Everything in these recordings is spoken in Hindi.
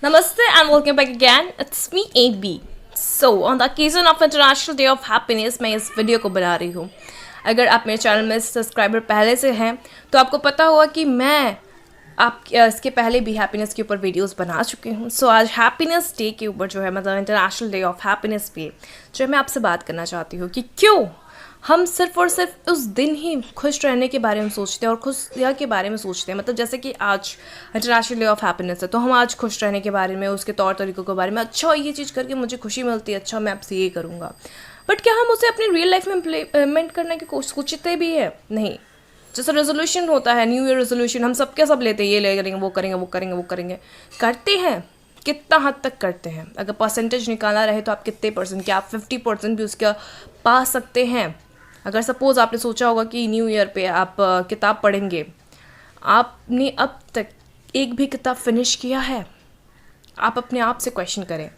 Namaste and welcome back again. It's me 8B. So, on the occasion of International Day of Happiness, मैं इस वीडियो को बना रही हूँ. अगर आप मेरे चैनल में सब्सक्राइबर पहले से हैं तो आपको पता होगा कि मैं आप इसके पहले भी हैप्पीनेस के ऊपर वीडियोस बना चुकी हूँ. सो आज हैप्पीनेस डे के ऊपर जो है मतलब इंटरनेशनल डे ऑफ हैप्पीनेस पे जो है मैं आपसे बात करना चाहती हूँ कि क्यों हम सिर्फ और सिर्फ उस दिन ही खुश रहने के बारे में सोचते हैं और खुशियाँ के बारे में सोचते हैं. मतलब जैसे कि आज इंटरनेशनल डे ऑफ हैप्पीनेस है तो हम आज खुश रहने के बारे में, उसके तौर तरीक़ों के बारे में, अच्छा ये चीज़ करके मुझे खुशी मिलती है, अच्छा मैं आपसे ये करूँगा. बट क्या हम उसे अपनी रियल लाइफ में इम्प्लीमेंट करने की सोचते भी है? नहीं. जैसे रेजोल्यूशन होता है, न्यू ईयर रेजोल्यूशन, हम सबके सब लेते हैं, ये ले करेंगे, वो करेंगे, वो करेंगे, वो करेंगे. करते हैं, कितना हद तक करते हैं? अगर परसेंटेज निकालना रहे तो आप कितने परसेंट, क्या आप 50% भी उसका पा सकते हैं? अगर सपोज़ आपने सोचा होगा कि न्यू ईयर पे आप किताब पढ़ेंगे, आपने अब तक एक भी किताब फिनिश किया है? आप अपने आप से क्वेश्चन करें.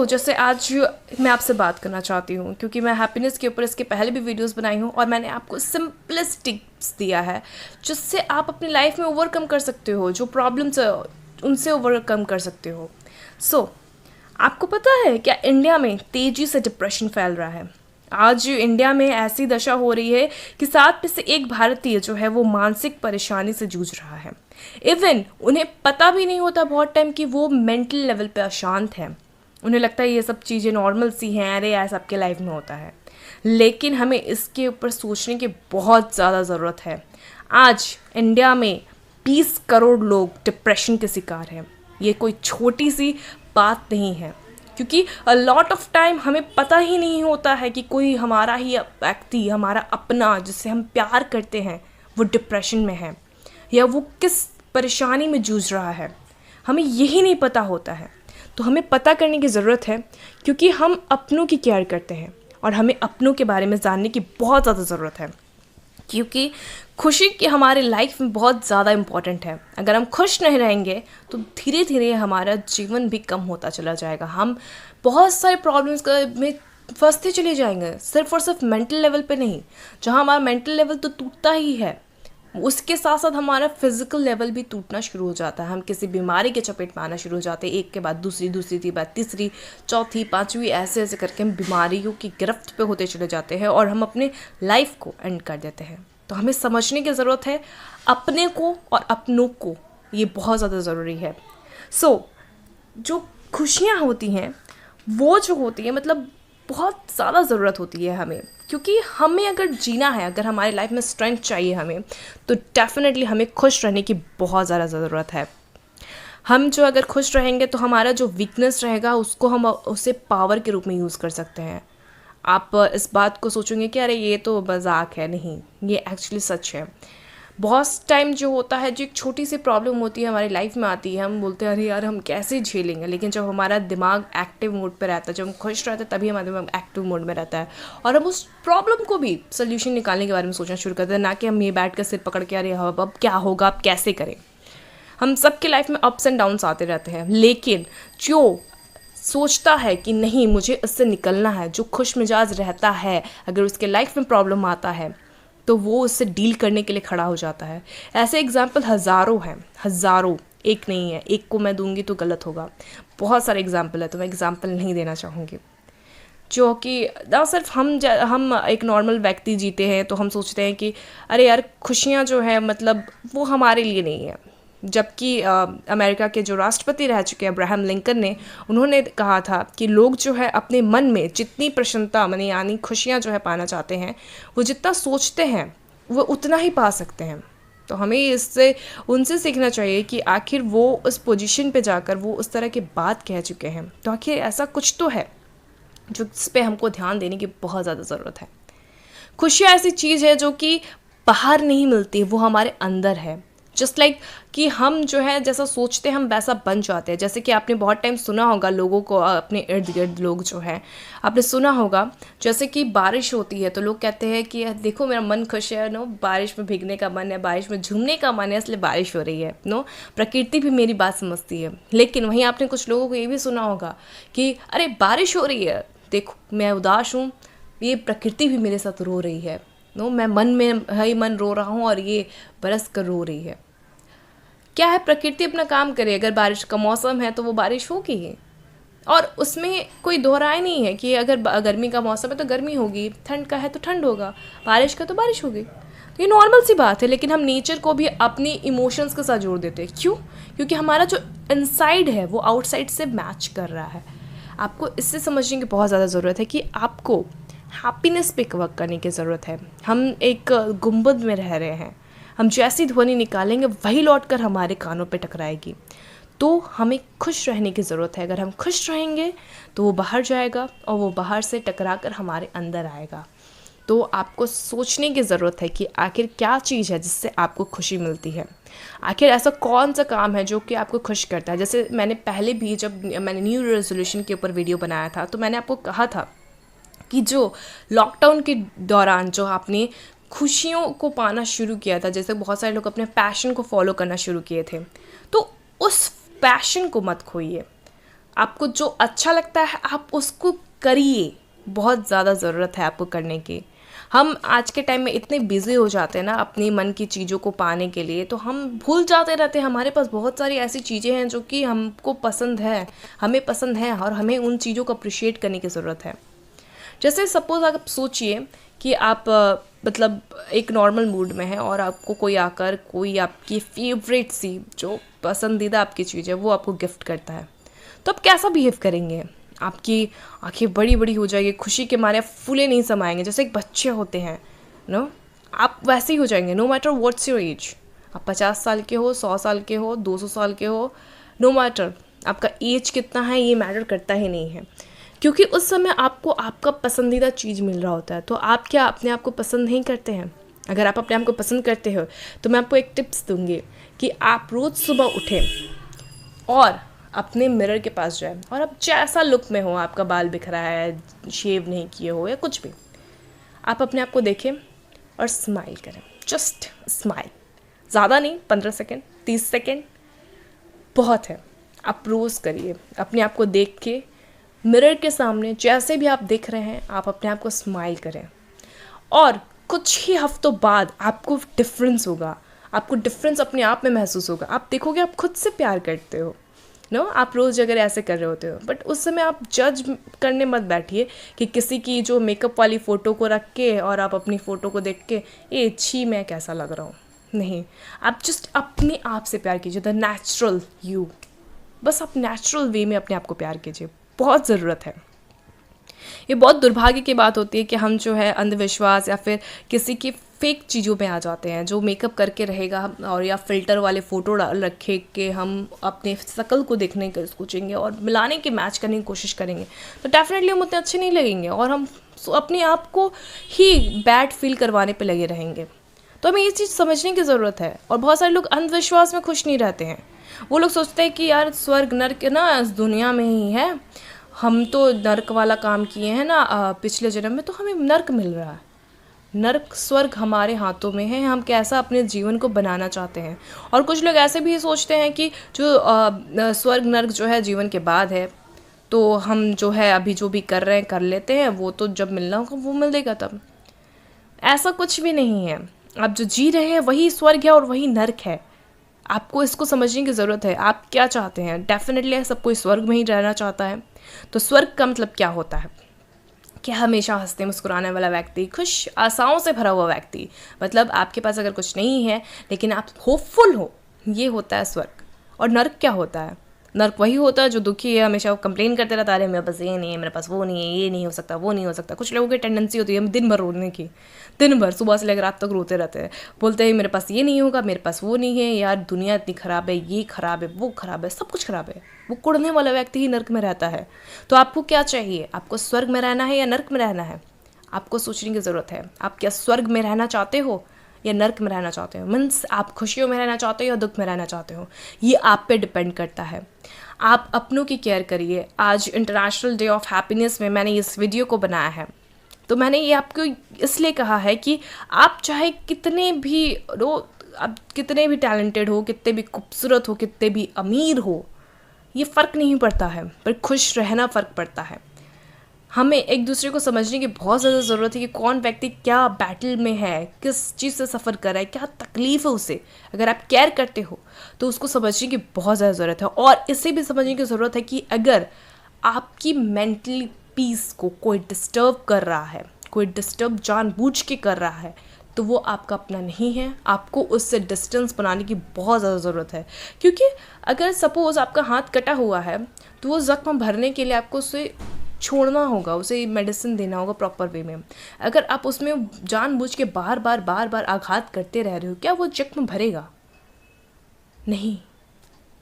जैसे आज मैं आपसे बात करना चाहती हूँ क्योंकि मैं हैप्पीनेस के ऊपर इसके पहले भी वीडियोस बनाई हूँ और मैंने आपको सिंपलेस्ट टिप्स दिया है जिससे आप अपनी लाइफ में ओवरकम कर सकते हो, जो प्रॉब्लम्स है उनसे ओवरकम कर सकते हो. आपको पता है क्या इंडिया में तेज़ी से डिप्रेशन फैल रहा है? आज इंडिया में ऐसी दशा हो रही है कि 7 में से 1 भारतीय जो है वो मानसिक परेशानी से जूझ रहा है. इवन उन्हें पता भी नहीं होता बहुत टाइम कि वो मेंटल लेवल पे अशांत है. उन्हें लगता है ये सब चीज़ें नॉर्मल सी हैं, अरे यार सबके लाइफ में होता है. लेकिन हमें इसके ऊपर सोचने की बहुत ज़्यादा ज़रूरत है. आज इंडिया में 20 करोड़ लोग डिप्रेशन के शिकार हैं. ये कोई छोटी सी बात नहीं है क्योंकि अ लॉट ऑफ टाइम हमें पता ही नहीं होता है कि कोई हमारा ही व्यक्ति, हमारा अपना जिससे हम प्यार करते हैं, वो डिप्रेशन में है या वो किस परेशानी में जूझ रहा है. हमें यही नहीं पता होता है. तो हमें पता करने की ज़रूरत है क्योंकि हम अपनों की केयर करते हैं और हमें अपनों के बारे में जानने की बहुत ज़्यादा ज़रूरत है क्योंकि खुशी की हमारे लाइफ में बहुत ज़्यादा इम्पॉर्टेंट है. अगर हम खुश नहीं रहेंगे तो धीरे धीरे हमारा जीवन भी कम होता चला जाएगा. हम बहुत सारे प्रॉब्लम्स में फंसते चले जाएंगे, सिर्फ और सिर्फ मेंटल लेवल पे नहीं. जहाँ हमारा मेंटल लेवल तो टूटता ही है, उसके साथ साथ हमारा फिजिकल लेवल भी टूटना शुरू हो जाता है. हम किसी बीमारी के चपेट में आना शुरू हो जाते हैं, एक के बाद दूसरी, दूसरी के बाद तीसरी, चौथी, पाँचवीं, ऐसे ऐसे करके हम बीमारियों की गिरफ्त पे होते चले जाते हैं और हम अपने लाइफ को एंड कर देते हैं. तो हमें समझने की ज़रूरत है अपने को और अपनों को, ये बहुत ज़्यादा ज़रूरी है. जो खुशियाँ होती हैं वो जो होती है मतलब बहुत ज़्यादा ज़रूरत होती है हमें क्योंकि हमें अगर जीना है, अगर हमारे लाइफ में स्ट्रेंथ चाहिए हमें, तो डेफिनेटली हमें खुश रहने की बहुत ज़्यादा ज़रूरत है. हम जो अगर खुश रहेंगे तो हमारा जो वीकनेस रहेगा उसको हम उसे पावर के रूप में यूज़ कर सकते हैं. आप इस बात को सोचेंगे कि अरे ये तो मजाक है, नहीं, ये एक्चुअली सच है. बहुत टाइम जो होता है, जो एक छोटी सी प्रॉब्लम होती है हमारी लाइफ में आती है, हम बोलते हैं अरे यार हम कैसे झेलेंगे. लेकिन जब हमारा दिमाग एक्टिव मोड पे रहता है, जब हम खुश रहते हैं तभी हमारा दिमाग एक्टिव मोड में रहता है और हम उस प्रॉब्लम को भी सोल्यूशन निकालने के बारे में सोचना शुरू करते हैं, ना कि हम ये बैठ कर सिर पकड़ के अरे अब क्या होगा, अब कैसे करें. हम सबके लाइफ में अप्स एंड डाउन्स आते रहते हैं, लेकिन जो सोचता है कि नहीं मुझे इससे निकलना है, जो खुश मिजाज रहता है, अगर उसके लाइफ में प्रॉब्लम आता है तो वो उससे डील करने के लिए खड़ा हो जाता है. ऐसे एग्जाम्पल हज़ारों हैं, हज़ारों, एक नहीं है. एक को मैं दूंगी तो गलत होगा, बहुत सारे एग्जाम्पल है तो मैं एग्जाम्पल नहीं देना चाहूँगी. जो कि ना सिर्फ हम एक नॉर्मल व्यक्ति जीते हैं तो हम सोचते हैं कि अरे यार खुशियाँ जो है मतलब वो हमारे लिए नहीं है. जबकि अमेरिका के जो राष्ट्रपति रह चुके हैं अब्राहम लिंकन ने, उन्होंने कहा था कि लोग जो है अपने मन में जितनी प्रसन्नता माने यानी खुशियाँ जो है पाना चाहते हैं, वो जितना सोचते हैं वो उतना ही पा सकते हैं. तो हमें इससे उनसे सीखना चाहिए कि आखिर वो उस पोजीशन पे जाकर वो उस तरह की बात कह चुके हैं, तो आखिर ऐसा कुछ तो है जो इस पे हमको ध्यान देने की बहुत ज़्यादा ज़रूरत है. खुशियाँ ऐसी चीज़ है जो कि बाहर नहीं मिलती, वो हमारे अंदर है. जस्ट लाइक कि हम जो है जैसा सोचते हैं हम वैसा बन जाते हैं. जैसे कि आपने बहुत टाइम सुना होगा लोगों को, अपने इर्द गिर्द लोग जो हैं, आपने सुना होगा जैसे कि बारिश होती है तो लोग कहते हैं कि देखो मेरा मन खुश है, नो बारिश में भीगने का मन है, बारिश में झूमने का मन है, इसलिए बारिश हो रही है, नो प्रकृति भी मेरी बात समझती है. लेकिन वहीं आपने कुछ लोगों को ये भी सुना होगा कि अरे बारिश हो रही है, देखो मैं उदास हूँ, ये प्रकृति भी मेरे साथ रो रही है, नो मैं मन में है मन रो रहा हूँ और ये बरस कर रो रही है. क्या है, प्रकृति अपना काम करे। अगर बारिश का मौसम है तो वो बारिश होगी ही, और उसमें कोई दोहराए नहीं है कि अगर गर्मी का मौसम है तो गर्मी होगी, ठंड का है तो ठंड होगा, बारिश का तो बारिश होगी। तो ये नॉर्मल सी बात है। लेकिन हम नेचर को भी अपनी इमोशंस के साथ जोड़ देते हैं। क्यों? क्योंकि हमारा जो इनसाइड है वो आउटसाइड से मैच कर रहा है। आपको इससे समझने की बहुत ज़्यादा ज़रूरत है कि आपको हैप्पीनेस पे वर्क करने की ज़रूरत है। हम एक गुंबद में रह रहे हैं, हम जैसी ध्वनि निकालेंगे वही लौट कर हमारे कानों पे टकराएगी। तो हमें खुश रहने की ज़रूरत है। अगर हम खुश रहेंगे तो वो बाहर जाएगा और वो बाहर से टकरा कर हमारे अंदर आएगा। तो आपको सोचने की ज़रूरत है कि आखिर क्या चीज़ है जिससे आपको खुशी मिलती है। आखिर ऐसा कौन सा काम है जो कि आपको खुश करता है। जैसे मैंने पहले भी, जब मैंने न्यू ईयर रेजोल्यूशन के ऊपर वीडियो बनाया था, तो मैंने आपको कहा था कि जो लॉकडाउन के दौरान जो आपने खुशियों को पाना शुरू किया था, जैसे बहुत सारे लोग अपने पैशन को फॉलो करना शुरू किए थे, तो उस पैशन को मत खोइए। आपको जो अच्छा लगता है आप उसको करिए। बहुत ज़्यादा ज़रूरत है आपको करने की। हम आज के टाइम में इतने बिज़ी हो जाते हैं ना अपनी मन की चीज़ों को पाने के लिए, तो हम भूल जाते रहते हैं हमारे पास बहुत सारी ऐसी चीज़ें हैं जो कि हमको पसंद है, हमें पसंद है, और हमें उन चीज़ों को अप्रिशिएट करने की ज़रूरत है। जैसे सपोज़ आप सोचिए कि आप मतलब एक नॉर्मल मूड में है और आपको कोई आकर कोई आपकी फेवरेट सी जो पसंदीदा आपकी चीज़ है वो आपको गिफ्ट करता है, तो आप कैसा बिहेव करेंगे? आपकी आंखें बड़ी बड़ी हो जाएगी, खुशी के मारे आप फूले नहीं समाएंगे, जैसे एक बच्चे होते हैं नो, आप वैसे ही हो जाएंगे। No matter what's your age, आप 50 साल के हो, 100 साल के हो, 200 साल के हो, नो मैटर आपका एज कितना है ये मैटर करता ही नहीं है। क्योंकि उस समय आपको आपका पसंदीदा चीज़ मिल रहा होता है। तो आप क्या अपने आप को पसंद नहीं करते हैं? अगर आप अपने आप को पसंद करते हो तो मैं आपको एक टिप्स दूंगी कि आप रोज़ सुबह उठें और अपने मिरर के पास जाएं, और आप जैसा लुक में हो, आपका बाल बिखरा है, शेव नहीं किए हो या कुछ भी, आप अपने आप को देखें और स्माइल करें। जस्ट स्माइल, ज़्यादा नहीं, 15 सेकेंड 30 सेकेंड बहुत है। आप रोज़ करिए। अपने आप को देख के मिरर के सामने जैसे भी आप दिख रहे हैं आप अपने आप को स्माइल करें, और कुछ ही हफ्तों बाद आपको डिफरेंस होगा। आपको डिफरेंस अपने आप में महसूस होगा। आप देखोगे आप खुद से प्यार करते हो नो। आप रोज़ अगर ऐसे कर रहे होते हो, बट उस समय आप जज करने मत बैठिए कि किसी की जो मेकअप वाली फ़ोटो को रख के और आप अपनी फ़ोटो को देख के ए छी मैं कैसा लग रहा हूँ। नहीं, आप जस्ट अपने आप से प्यार कीजिए, द नेचुरल यू। बस आप नेचुरल वे में अपने आप को प्यार कीजिए, बहुत ज़रूरत है। ये बहुत दुर्भाग्य की बात होती है कि हम जो है अंधविश्वास या फिर किसी की फेक चीज़ों में आ जाते हैं, जो मेकअप करके रहेगा और या फिल्टर वाले फ़ोटो रखे के हम अपने शक्ल को देखने का सोचेंगे और मिलाने के मैच करने की कोशिश करेंगे, तो डेफिनेटली हम उतने अच्छे नहीं लगेंगे और हम अपने आप को ही बैड फील करवाने पे लगे रहेंगे। तो हमें ये चीज़ समझने की ज़रूरत है। और बहुत सारे लोग अंधविश्वास में खुश नहीं रहते हैं। वो लोग सोचते हैं कि यार स्वर्ग नर्क ना इस दुनिया में ही है, हम तो नर्क वाला काम किए हैं ना पिछले जन्म में, तो हमें नर्क मिल रहा है। नर्क स्वर्ग हमारे हाथों में है, हम कैसा अपने जीवन को बनाना चाहते हैं। और कुछ लोग ऐसे भी सोचते हैं कि जो स्वर्ग नर्क जो है जीवन के बाद है, तो हम जो है अभी जो भी कर रहे हैं कर लेते हैं, वो तो जब मिलना होगा वो मिल देगा तब। ऐसा कुछ भी नहीं है। आप जो जी रहे हैं वही स्वर्ग है और वही नर्क है। आपको इसको समझने की ज़रूरत है। आप क्या चाहते हैं? डेफिनेटली सब कोई स्वर्ग में ही रहना चाहता है। तो स्वर्ग का मतलब क्या होता है? कि हमेशा हंसते मुस्कुराने वाला व्यक्ति, खुश आशाओं से भरा हुआ व्यक्ति, मतलब आपके पास अगर कुछ नहीं है लेकिन आप होपफुल हो, ये होता है स्वर्ग। और नर्क क्या होता है? नर्क वही होता है जो दुखी है, हमेशा वो कंप्लेन करते रहता है, अरे मेरे पास ये नहीं है, मेरे पास वो नहीं है, ये नहीं हो सकता, वो नहीं हो सकता। कुछ लोगों की टेंडेंसी होती है दिन भर रोने की, दिन भर सुबह से लेकर रात तक रोते रहते हैं, बोलते हैं मेरे पास ये नहीं होगा, मेरे पास वो नहीं है, यार दुनिया इतनी ख़राब है, ये ख़राब है, वो ख़राब है, सब कुछ ख़राब है। वो कुढ़ने वाला व्यक्ति ही नर्क में रहता है। तो आपको क्या चाहिए? आपको स्वर्ग में रहना है या नर्क में रहना है? आपको सोचने की ज़रूरत है। आप क्या स्वर्ग में रहना चाहते हो या नर्क में रहना चाहते हो? मीन्स आप खुशियों में रहना चाहते हो या दुख में रहना चाहते हो? ये आप पे डिपेंड करता है। आप अपनों की केयर करिए। आज इंटरनेशनल डे ऑफ हैप्पीनेस में मैंने इस वीडियो को बनाया है, तो मैंने ये आपको इसलिए कहा है कि आप चाहे कितने भी आप कितने भी टैलेंटेड हो, कितने भी खूबसूरत हो, कितने भी अमीर हो, ये फ़र्क नहीं पड़ता है, पर खुश रहना फ़र्क पड़ता है। हमें एक दूसरे को समझने की बहुत ज़्यादा ज़रूरत है कि कौन व्यक्ति क्या बैटल में है, किस चीज़ से सफ़र कर रहा है, क्या तकलीफ़ है उसे। अगर आप केयर करते हो तो उसको समझने की बहुत ज़्यादा ज़रूरत है। और इससे भी समझने की ज़रूरत है कि अगर आपकी मेंटली पीस को कोई डिस्टर्ब कर रहा है, कोई डिस्टर्ब जानबूझ के कर रहा है, तो वो आपका अपना नहीं है। आपको उससे डिस्टेंस बनाने की बहुत ज़्यादा ज़रूरत है। क्योंकि अगर सपोज़ आपका हाथ कटा हुआ है तो वो ज़ख्म भरने के लिए आपको उसे छोड़ना होगा, उसे मेडिसिन देना होगा प्रॉपर वे में। अगर आप उसमें जानबूझ के बार बार आघात करते रह रहे हो, क्या वो जख्म भरेगा? नहीं।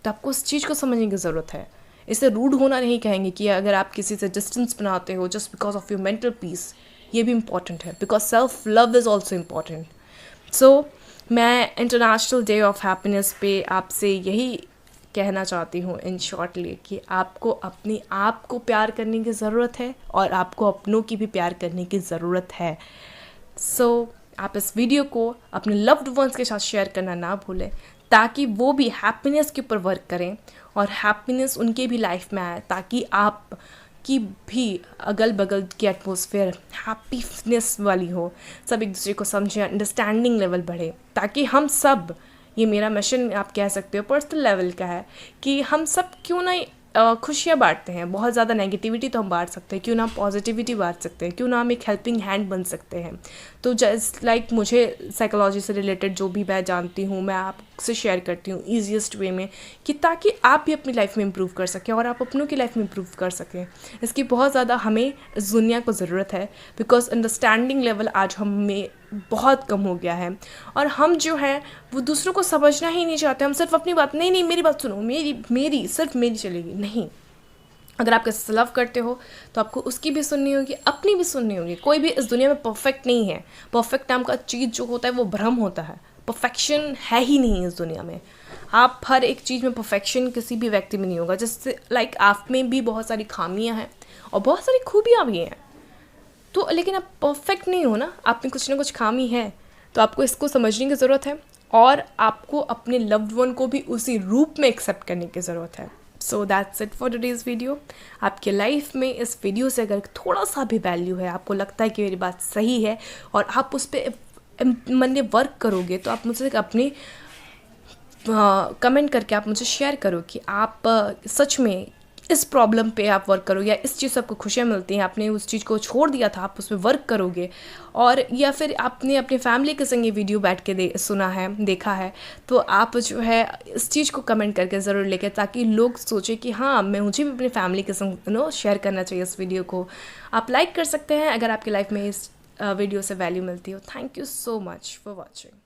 तो आपको उस चीज़ को समझने की ज़रूरत है। इसे रूड होना नहीं कहेंगे कि अगर आप किसी से डिस्टेंस बनाते हो just because of your mental peace, ये भी इम्पॉर्टेंट है, because self love is also important. So मैं इंटरनेशनल डे ऑफ हैप्पीनेस पे आपसे यही कहना चाहती हूँ इन शॉर्टली कि आपको अपनी आप को प्यार करने की ज़रूरत है और आपको अपनों की भी प्यार करने की ज़रूरत है। सो आप इस वीडियो को अपने लव्ड वंस के साथ शेयर करना ना भूलें, ताकि वो भी हैप्पीनेस के ऊपर वर्क करें और हैप्पीनेस उनके भी लाइफ में आए, ताकि आप की भी अगल बगल की एटमॉस्फेयर हैप्पीनेस वाली हो, सब एक दूसरे को समझें, अंडरस्टैंडिंग लेवल बढ़े, ताकि हम सब, ये मेरा मिशन आप कह सकते हो पर्सनल लेवल का है, कि हम सब क्यों ना खुशियाँ बांटते हैं। बहुत ज़्यादा नेगेटिविटी तो हम बांट सकते हैं, क्यों ना हम पॉजिटिविटी बांट सकते हैं, क्यों ना हम एक हेल्पिंग हैंड बन सकते हैं। तो जस्ट लाइक मुझे साइकोलॉजी से रिलेटेड जो भी मैं जानती हूँ मैं आपसे शेयर करती हूँ ईजीएस्ट वे में, कि ताकि आप भी अपनी लाइफ में इम्प्रूव कर सकें और आप अपनों की लाइफ में इम्प्रूव कर सकें। इसकी बहुत ज़्यादा हमें इस दुनिया को ज़रूरत है, बिकॉज अंडरस्टैंडिंग लेवल आज हमें बहुत कम हो गया है और हम जो है वो दूसरों को समझना ही नहीं चाहते। हम सिर्फ अपनी बात, नहीं मेरी बात सुनो, मेरी सिर्फ मेरी चलेगी, नहीं। अगर आप किसी से लव करते हो तो आपको उसकी भी सुननी होगी, अपनी भी सुननी होगी। कोई भी इस दुनिया में परफेक्ट नहीं है। परफेक्ट नाम का चीज़ जो होता है वो भ्रम होता है, परफेक्शन है ही नहीं इस दुनिया में। आप हर एक चीज़ में परफेक्शन किसी भी व्यक्ति में नहीं होगा, जिससे लाइक आप में भी बहुत सारी खामियां हैं और बहुत सारी खूबियाँ भी हैं। तो लेकिन आप परफेक्ट नहीं हो ना, आप में कुछ ना कुछ खामी है। तो आपको इसको समझने की ज़रूरत है और आपको अपने लव्ड वन को भी उसी रूप में एक्सेप्ट करने की ज़रूरत है। So that's it for today's video. आपके लाइफ में इस वीडियो से अगर थोड़ा सा भी वैल्यू है, आपको लगता है कि मेरी बात सही है और आप उस पर मन में वर्क करोगे, तो आप मुझसे अपने कमेंट करके आप मुझे शेयर करो कि आप सच में इस प्रॉब्लम पे आप वर्क करोगे या इस चीज़ से आपको खुशियाँ मिलती हैं, आपने उस चीज़ को छोड़ दिया था, आप उस पर वर्क करोगे। और या फिर आपने अपनी फैमिली के संग ये वीडियो बैठ के सुना है, देखा है, तो आप जो है इस चीज़ को कमेंट करके ज़रूर लेके, ताकि लोग सोचें कि हाँ मुझे भी अपनी फैमिली के संग शेयर करना चाहिए इस वीडियो को। आप लाइक कर सकते हैं अगर आपकी लाइफ में इस वीडियो से वैल्यू मिलती हो। Thank you so much for watching.